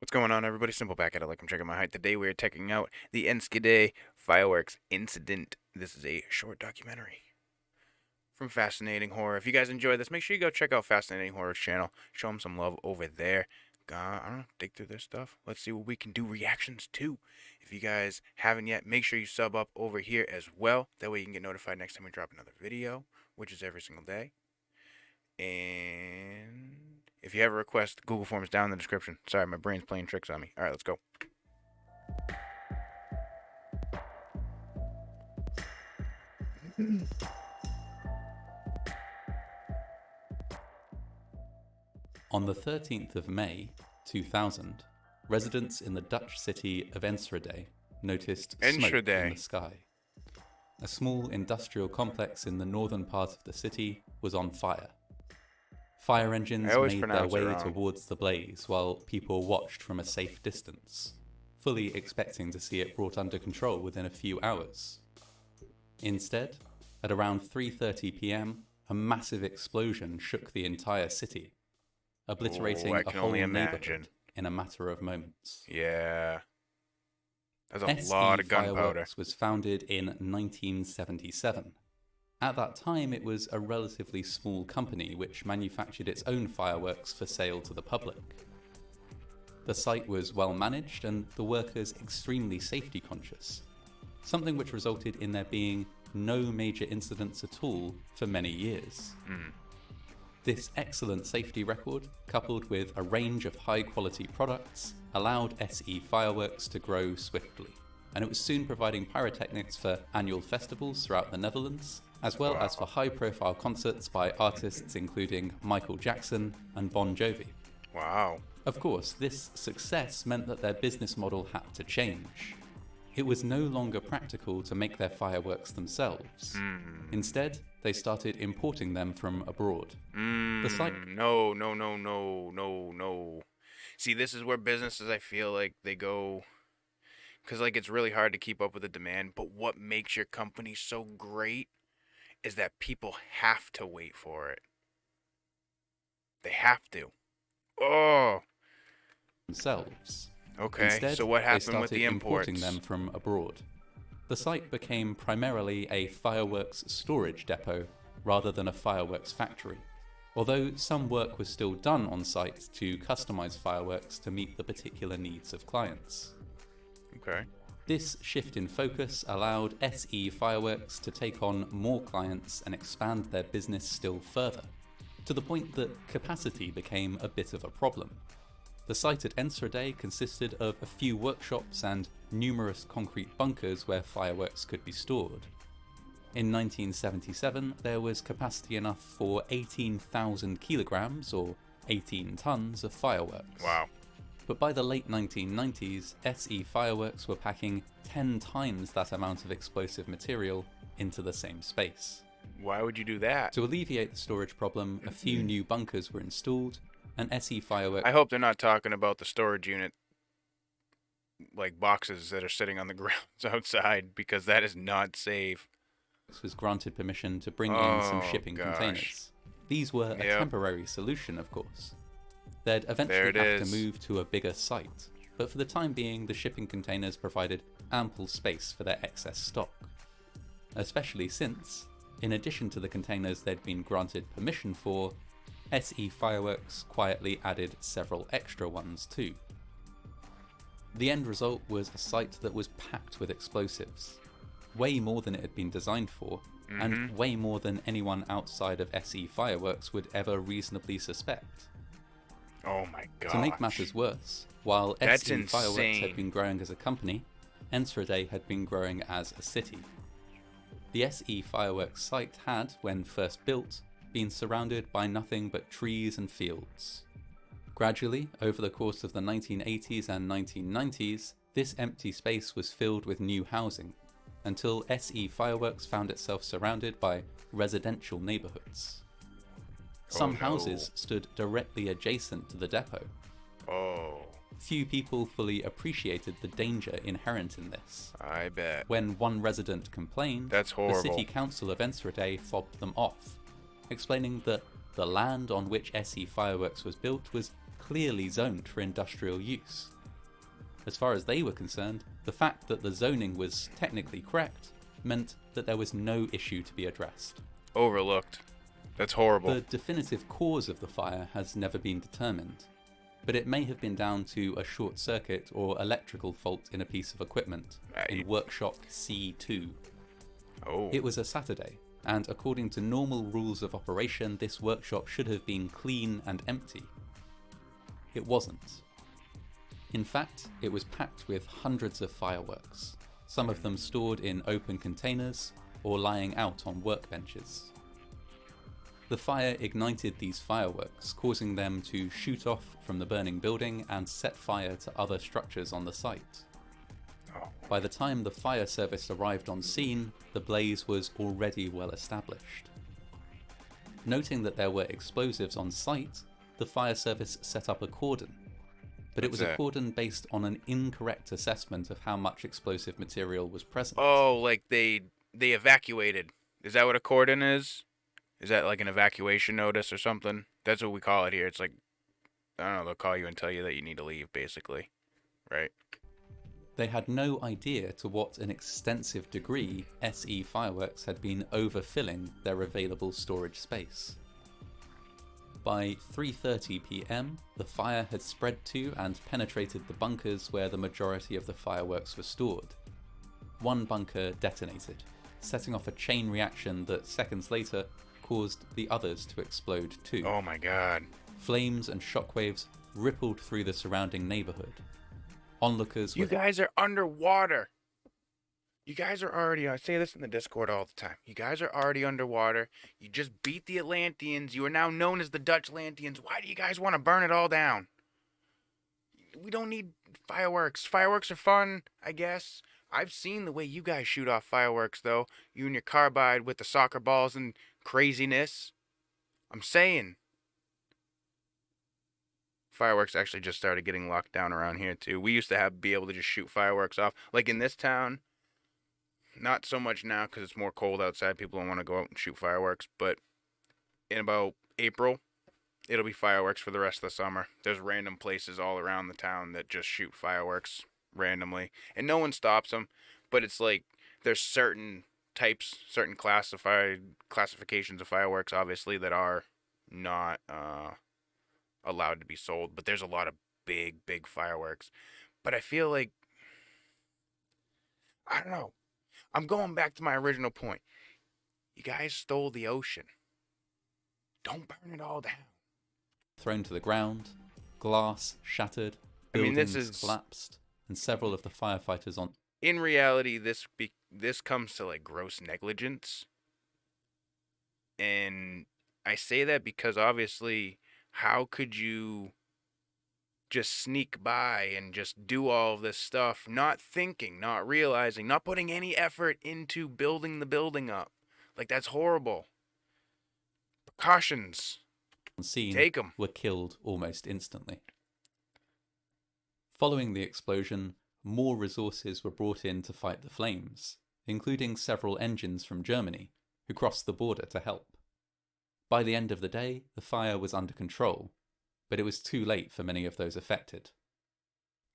What's going on, everybody? Simple back at it like I'm checking my height. Today we are checking out the Enschede fireworks incident. This is a short documentary from Fascinating Horror. If you guys enjoy this, make sure you go check out Fascinating Horror's channel. Show them some love over there. I don't know, dig through their stuff. Let's see what we can do reactions to. If you guys haven't yet, make sure you sub up over here as well. That way you can get notified next time we drop another video, which is every single day. And if you have a request, Google Forms down in the description. Sorry, my brain's playing tricks on me. All right, let's go. On the 13th of May, 2000, residents in the Dutch city of Enschede noticed smoke in the sky. A small industrial complex in the northern part of the city was on fire. Fire engines made their way towards the blaze while people watched from a safe distance, fully expecting to see it brought under control within a few hours. Instead, at around 3:30 p.m., a massive explosion shook the entire city, obliterating a whole neighborhood in a matter of moments. Yeah. That's a lot of gunpowder. Fireworks was founded in 1977. At that time, it was a relatively small company which manufactured its own fireworks for sale to the public. The site was well managed and the workers extremely safety conscious, something which resulted in there being no major incidents at all for many years. This excellent safety record, coupled with a range of high-quality products, allowed SE Fireworks to grow swiftly, and it was soon providing pyrotechnics for annual festivals throughout the Netherlands, as well as for high-profile concerts by artists including Michael Jackson and Bon Jovi. Wow. Of course, this success meant that their business model had to change. It was no longer practical to make their fireworks themselves. Instead, they started importing them from abroad. No. See, this is where businesses, I feel like, they go... Because, like, it's really hard to keep up with the demand, but what makes your company so great is that people have to wait for it. They have to. Oh! Themselves. Okay, Instead, so what happened with the imports? Importing them from abroad. The site became primarily a fireworks storage depot rather than a fireworks factory, although some work was still done on site to customize fireworks to meet the particular needs of clients. Okay. This shift in focus allowed SE Fireworks to take on more clients and expand their business still further, to the point that capacity became a bit of a problem. The site at Enschede consisted of a few workshops and numerous concrete bunkers where fireworks could be stored. In 1977, there was capacity enough for 18,000 kilograms, or 18 tons, of fireworks. Wow. But by the late 1990s, SE Fireworks were packing 10 times that amount of explosive material into the same space. Why would you do that? To alleviate the storage problem, a few new bunkers were installed, and SE Fireworks... I hope they're not talking about the storage unit, like boxes that are sitting on the grounds outside, because that is not safe. ...was granted permission to bring in some shipping containers. These were a temporary solution, of course. They'd eventually have to move to a bigger site, but for the time being, the shipping containers provided ample space for their excess stock. Especially since, in addition to the containers they'd been granted permission for, SE Fireworks quietly added several extra ones too. The end result was a site that was packed with explosives, way more than it had been designed for, and way more than anyone outside of SE Fireworks would ever reasonably suspect. Oh my god. To make matters worse, while SE Fireworks had been growing as a company, Enschede had been growing as a city. The SE Fireworks site had, when first built, been surrounded by nothing but trees and fields. Gradually, over the course of the 1980s and 1990s, this empty space was filled with new housing, until SE Fireworks found itself surrounded by residential neighborhoods. Some houses stood directly adjacent to the depot. Few people fully appreciated the danger inherent in this. I bet. When one resident complained, That's horrible. The city council of Enschede fobbed them off, explaining that the land on which SE Fireworks was built was clearly zoned for industrial use. As far as they were concerned, the fact that the zoning was technically correct meant that there was no issue to be addressed. Overlooked. That's horrible. The definitive cause of the fire has never been determined, but it may have been down to a short circuit or electrical fault in a piece of equipment in workshop C2. Oh. It was a Saturday, and according to normal rules of operation, this workshop should have been clean and empty. It wasn't. In fact, it was packed with hundreds of fireworks, some of them stored in open containers or lying out on workbenches. The fire ignited these fireworks, causing them to shoot off from the burning building and set fire to other structures on the site. By the time the fire service arrived on scene, the blaze was already well established. Noting that there were explosives on site, the fire service set up a cordon, but it was a cordon based on an incorrect assessment of how much explosive material was present. Oh, like they evacuated. Is that what a cordon is? Is that like an evacuation notice or something? That's what we call it here. It's like, I don't know, they'll call you and tell you that you need to leave, basically. Right? They had no idea to what an extensive degree SE Fireworks had been overfilling their available storage space. By 3:30 PM, the fire had spread to and penetrated the bunkers where the majority of the fireworks were stored. One bunker detonated, setting off a chain reaction that seconds later caused the others to explode too. Oh my god. Flames and shockwaves rippled through the surrounding neighborhood. Onlookers You guys are underwater. You guys are already, I say this in the Discord all the time. You guys are already underwater. You just beat the Atlanteans. You are now known as the Dutch Atlanteans. Why do you guys want to burn it all down? We don't need fireworks. Fireworks are fun, I guess. I've seen the way you guys shoot off fireworks, though. You and your carbide with the soccer balls and craziness. I'm saying. Fireworks actually just started getting locked down around here, too. We used to be able to just shoot fireworks off. Like in this town, not so much now because it's more cold outside. People don't want to go out and shoot fireworks. But in about April, it'll be fireworks for the rest of the summer. There's random places all around the town that just shoot fireworks randomly. And no one stops them. But it's like there's certain types, certain classifications of fireworks, obviously, that are not allowed to be sold. But there's a lot of big fireworks. But I feel like, I don't know. I'm going back to my original point. You guys stole the ocean. Don't burn it all down. Thrown to the ground, glass shattered, buildings collapsed, and several of the firefighters on... In reality, this comes to like gross negligence. And I say that because obviously, how could you just sneak by and just do all of this stuff, not thinking, not realizing, not putting any effort into building the building up? Like, that's horrible. Precautions. Scene Take 'em. Were killed almost instantly. Following the explosion, more resources were brought in to fight the flames, including several engines from Germany, who crossed the border to help. By the end of the day, the fire was under control, but it was too late for many of those affected.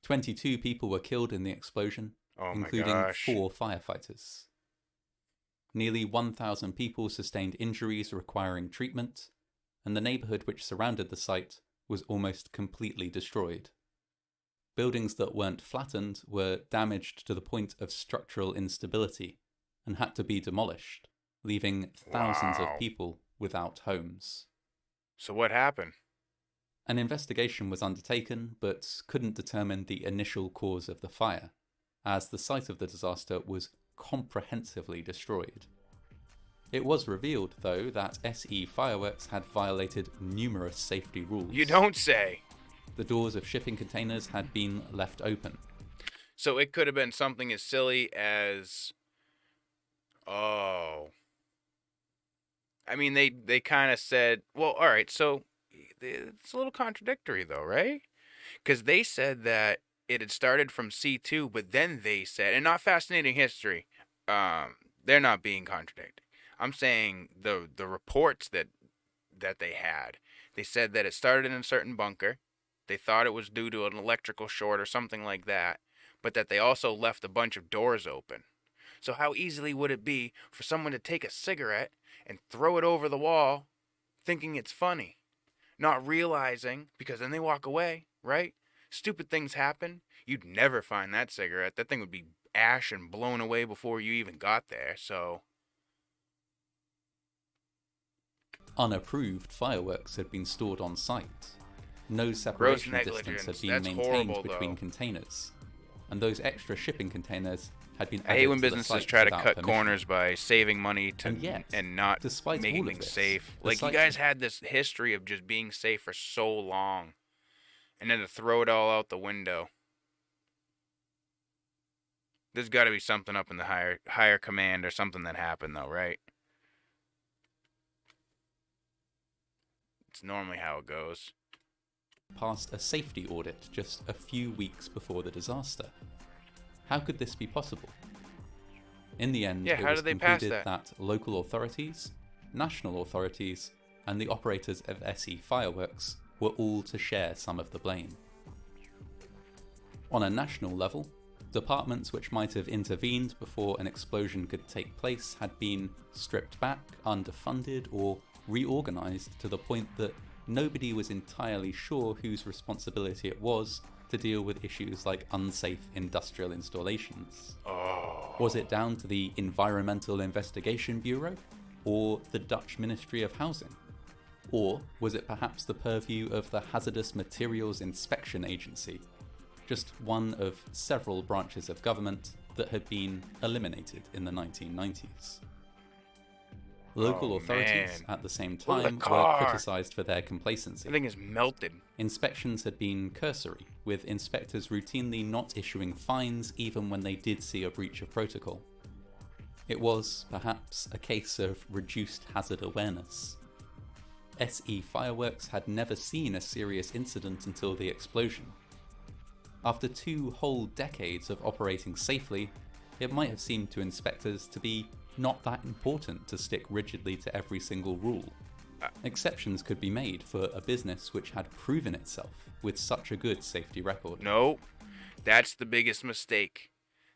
22 people were killed in the explosion, including 4 firefighters. Nearly 1,000 people sustained injuries requiring treatment, and the neighborhood which surrounded the site was almost completely destroyed. Buildings that weren't flattened were damaged to the point of structural instability and had to be demolished, leaving thousands of people without homes. So what happened? An investigation was undertaken, but couldn't determine the initial cause of the fire, as the site of the disaster was comprehensively destroyed. It was revealed, though, that SE Fireworks had violated numerous safety rules. You don't say! The doors of shipping containers had been left open. So it could have been something as silly as... Oh. I mean, they kind of said... Well, alright, so... It's a little contradictory, though, right? Because they said that it had started from C2, but then they said... And not fascinating history. They're not being contradicting. I'm saying the reports that they had. They said that it started in a certain bunker. They thought it was due to an electrical short or something like that, but that they also left a bunch of doors open. So how easily would it be for someone to take a cigarette and throw it over the wall, thinking it's funny, not realizing, because then they walk away, right? Stupid things happen. You'd never find that cigarette. That thing would be ash and blown away before you even got there, so... Unapproved fireworks had been stored on site. No Gross separation negligence. distance had been That's maintained horrible, between though. containers, and those extra shipping containers had been I added hate when to the businesses site try to without cut permission. corners by saving money to And yet, not despite making all of things this, safe. the Like, you site- guys had this history of just being safe for so long, and then to throw it all out the window. There's got to be something up in the higher command or something that happened, though, right? It's normally how it goes. Passed a safety audit just a few weeks before the disaster. How could this be possible? In the end, Yeah, it how was did they pass concluded that? that local authorities, national authorities, and the operators of SE Fireworks were all to share some of the blame. On a national level, departments which might have intervened before an explosion could take place had been stripped back, underfunded, or reorganised to the point that nobody was entirely sure whose responsibility it was to deal with issues like unsafe industrial installations. Oh. Was it down to the Environmental Investigation Bureau, or the Dutch Ministry of Housing? Or was it perhaps the purview of the Hazardous Materials Inspection Agency, just one of several branches of government that had been eliminated in the 1990s? Local authorities, man. at the same Look at the time, were car. criticised for their complacency. The thing is melted. Inspections had been cursory, with inspectors routinely not issuing fines even when they did see a breach of protocol. It was, perhaps, a case of reduced hazard awareness. SE Fireworks had never seen a serious incident until the explosion. After 2 whole decades of operating safely, it might have seemed to inspectors to be not that important to stick rigidly to every single rule. Exceptions could be made for a business which had proven itself with such a good safety record. No, that's the biggest mistake.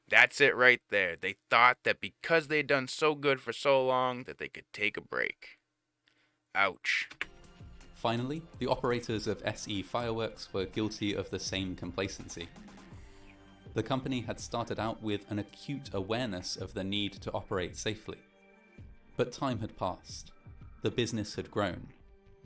That's it right there. They thought that because they'd done so good for so long that they could take a break. Ouch. Finally, the operators of SE Fireworks were guilty of the same complacency. The company had started out with an acute awareness of the need to operate safely. But time had passed. The business had grown.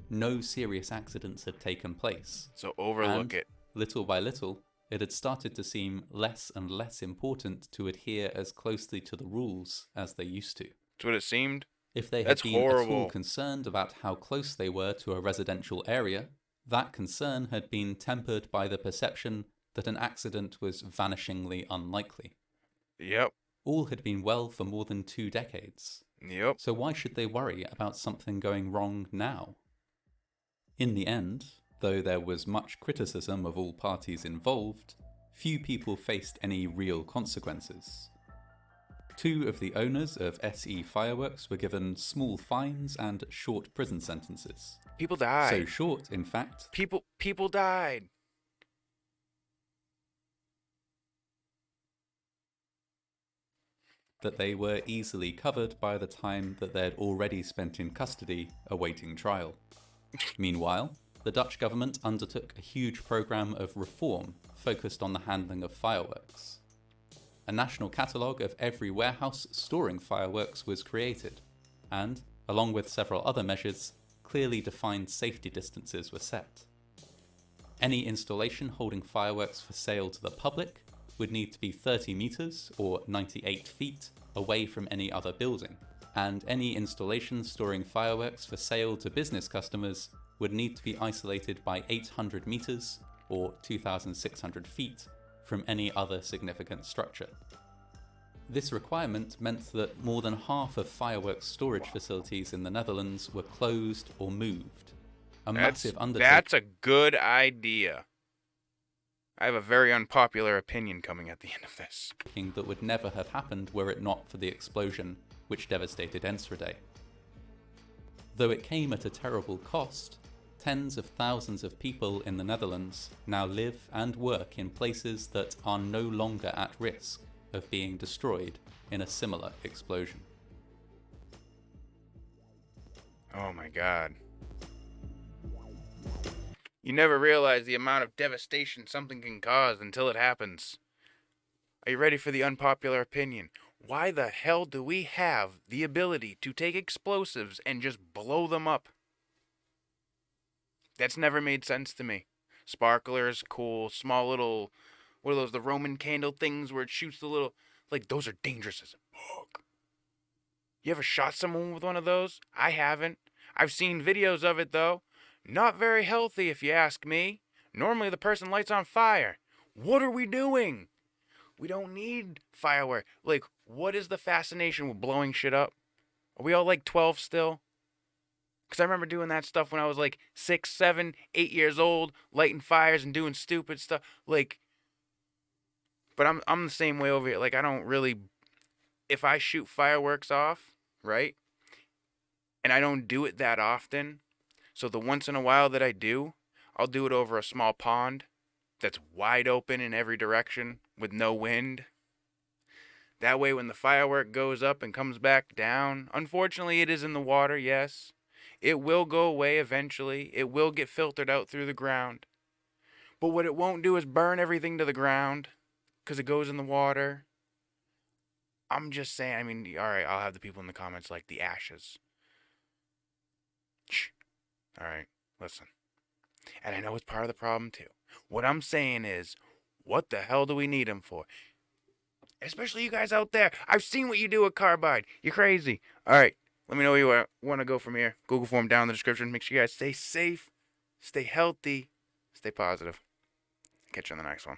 No serious accidents had taken place. So overlook And, it. little by little, it had started to seem less and less important to adhere as closely to the rules as they used to. That's what it seemed. If they had That's been at all horrible. concerned about how close they were to a residential area, that concern had been tempered by the perception that an accident was vanishingly unlikely. Yep. All had been well for more than 2 decades, Yep. so why should they worry about something going wrong now? In the end, though there was much criticism of all parties involved, few people faced any real consequences. 2 of the owners of SE Fireworks were given small fines and short prison sentences. People died. So short, in fact, People died. that they were easily covered by the time that they had already spent in custody awaiting trial. Meanwhile, the Dutch government undertook a huge program of reform focused on the handling of fireworks. A national catalogue of every warehouse storing fireworks was created, and, along with several other measures, clearly defined safety distances were set. Any installation holding fireworks for sale to the public would need to be 30 metres or 98 feet away from any other building, and any installation storing fireworks for sale to business customers would need to be isolated by 800 metres or 2,600 feet from any other significant structure. This requirement meant that more than half of fireworks storage facilities in the Netherlands were closed or moved. A massive undertaking. That's a good idea. I have a very unpopular opinion coming at the end of this. That would never have happened were it not for the explosion which devastated Enschede. Though it came at a terrible cost, Tens of thousands of people in the Netherlands now live and work in places that are no longer at risk of being destroyed in a similar explosion. Oh my God. You never realize the amount of devastation something can cause until it happens. Are you ready for the unpopular opinion? Why the hell do we have the ability to take explosives and just blow them up? That's never made sense to me. Sparklers, cool, small little, what are those, the Roman candle things where it shoots the little, like, those are dangerous as fuck. You ever shot someone with one of those? I haven't. I've seen videos of it, though. Not very healthy, if you ask me. Normally the person lights on fire. What are we doing? We don't need firework. Like, what is the fascination with blowing shit up? Are we all like 12 still? Because I remember doing that stuff when I was like 6, 7, 8 years old, lighting fires and doing stupid stuff. Like, but I'm the same way over here. Like, I don't really, if I shoot fireworks off, right? And I don't do it that often. So the once in a while that I do, I'll do it over a small pond that's wide open in every direction with no wind. That way when the firework goes up and comes back down, unfortunately it is in the water, yes. It will go away eventually. It will get filtered out through the ground. But what it won't do is burn everything to the ground because it goes in the water. I'm just saying, I mean, alright, I'll have the people in the comments like the ashes. Shh. Alright, listen. And I know it's part of the problem too. What I'm saying is, what the hell do we need them for? Especially you guys out there. I've seen what you do with carbide. You're crazy. Alright, let me know where you want to go from here. Google form down in the description. Make sure you guys stay safe, stay healthy, stay positive. Catch you on the next one.